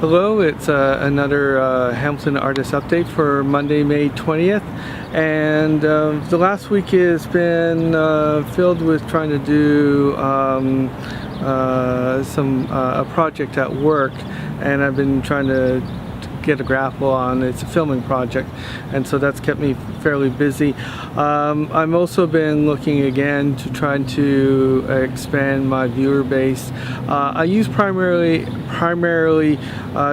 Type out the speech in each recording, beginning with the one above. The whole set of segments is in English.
Hello, it's another Hamilton Artist Update for Monday, May 20th. And the last week has been filled with trying to do a project at work, and I've been trying to get a grapple on. It's a filming project, and so that's kept me fairly busy. I've also been looking again to try to expand my viewer base. I use primarily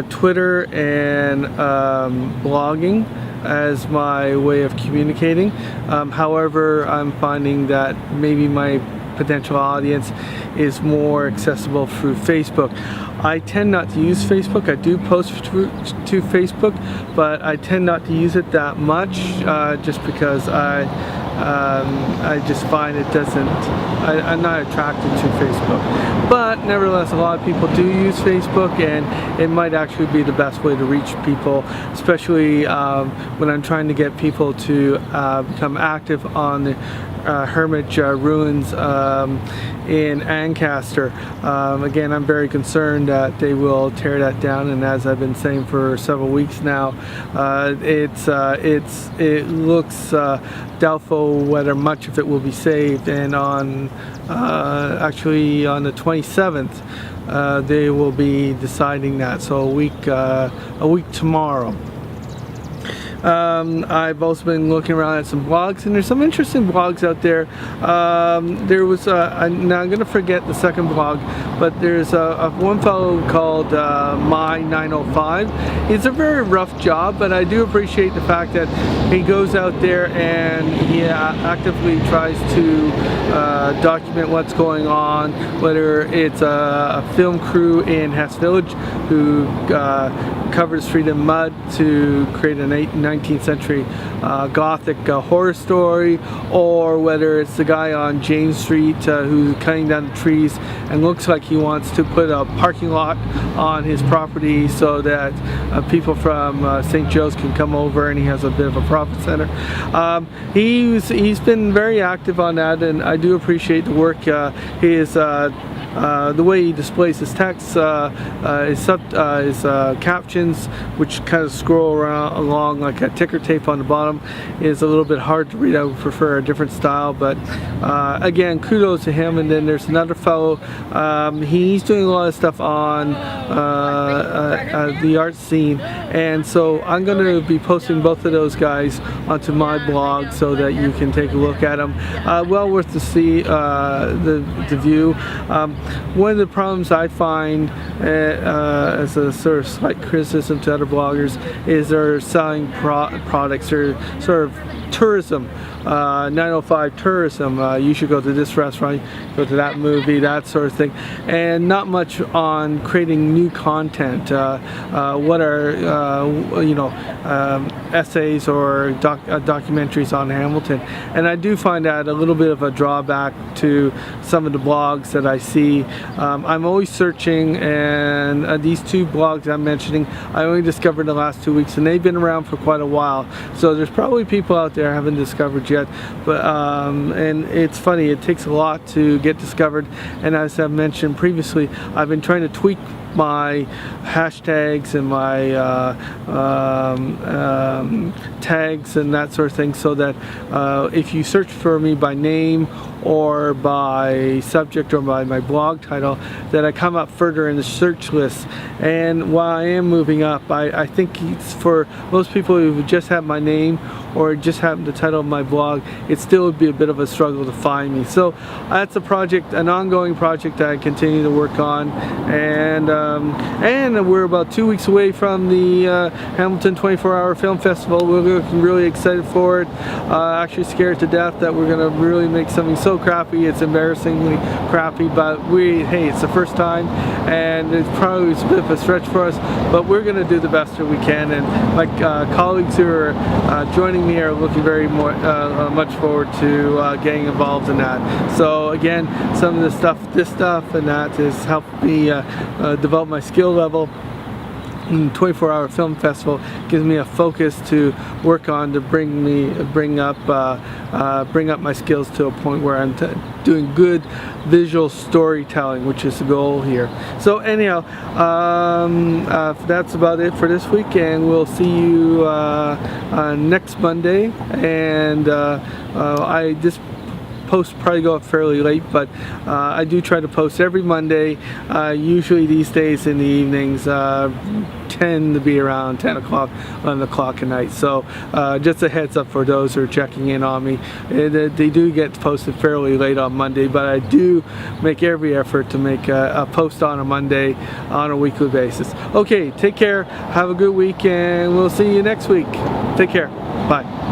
Twitter and blogging as my way of communicating. However, I'm finding that maybe my potential audience is more accessible through Facebook. I tend not to use Facebook. I do post to Facebook, but I tend not to use it that much just because I just find it doesn't, I'm not attracted to Facebook. But nevertheless, a lot of people do use Facebook, and it might actually be the best way to reach people, especially when I'm trying to get people to become active on the Hermitage ruins in Ancaster. Again, I'm very concerned that they will tear that down, and as I've been saying for several weeks now, it looks doubtful whether much of it will be saved. And on actually on the 27th, they will be deciding that. So a week tomorrow. I've also been looking around at some blogs, and there's some interesting blogs out there. There was now I'm going to forget the second blog, but there's one fellow called My 905. It's a very rough job, but I do appreciate the fact that he goes out there and he actively tries to document what's going on, whether it's a film crew in Hess Village who covers Freedom Mud to create a 19th century Gothic horror story, or whether it's the guy on James Street who's cutting down the trees and looks like he wants to put a parking lot on his property so that people from St. Joe's can come over, and he has a bit of a profit center. He's been very active on that, and I do appreciate the work. The way he displays his text, his captions, which kind of scroll along like a ticker tape on the bottom, is a little bit hard to read. I would prefer a different style, but again, kudos to him. And then there's another fellow, he's doing a lot of stuff on the art scene, and so I'm going to be posting both of those guys onto my blog so that you can take a look at them. Well worth to see the view. One of the problems I find as a sort of slight criticism to other bloggers is they're selling products or sort of tourism, 905 tourism. You should go to this restaurant, go to that movie, that sort of thing, and not much on creating new content. What are essays or documentaries on Hamilton? And I do find that a little bit of a drawback to some of the blogs that I see. I'm always searching, and these two blogs I'm mentioning I only discovered in the last 2 weeks, and they've been around for quite a while, so there's probably people out there I haven't discovered yet, but and it's funny, it takes a lot to get discovered. And as I've mentioned previously, I've been trying to tweak my hashtags and my tags and that sort of thing, so that if you search for me by name or by subject or by my blog title, that I come up further in the search list. And while I am moving up, I think it's for most people who just have my name or just have the title of my blog, it still would be a bit of a struggle to find me. So that's a project, an ongoing project that I continue to work on, and we're about 2 weeks away from the Hamilton 24-hour film festival. We're looking really excited for it. Actually scared to death that we're gonna really make something so crappy it's embarrassingly crappy, but hey, it's the first time, and it's probably a bit of a stretch for us, but we're gonna do the best that we can. And my colleagues who are joining me are looking very much forward to getting involved in that. So again, some of this stuff and that has helped me develop my skill level 24-hour film festival gives me a focus to work on to bring up my skills to a point where I'm doing good visual storytelling, which is the goal here. So anyhow, that's about it for this week, and we'll see you next Monday. And this posts probably go up fairly late, but I do try to post every Monday, usually these days in the evenings, tend to be around 10 o'clock, 11 o'clock at night. So just a heads up for those who are checking in on me. They do get posted fairly late on Monday, but I do make every effort to make a post on a Monday on a weekly basis. Okay, take care, have a good week, and we'll see you next week. Take care, bye.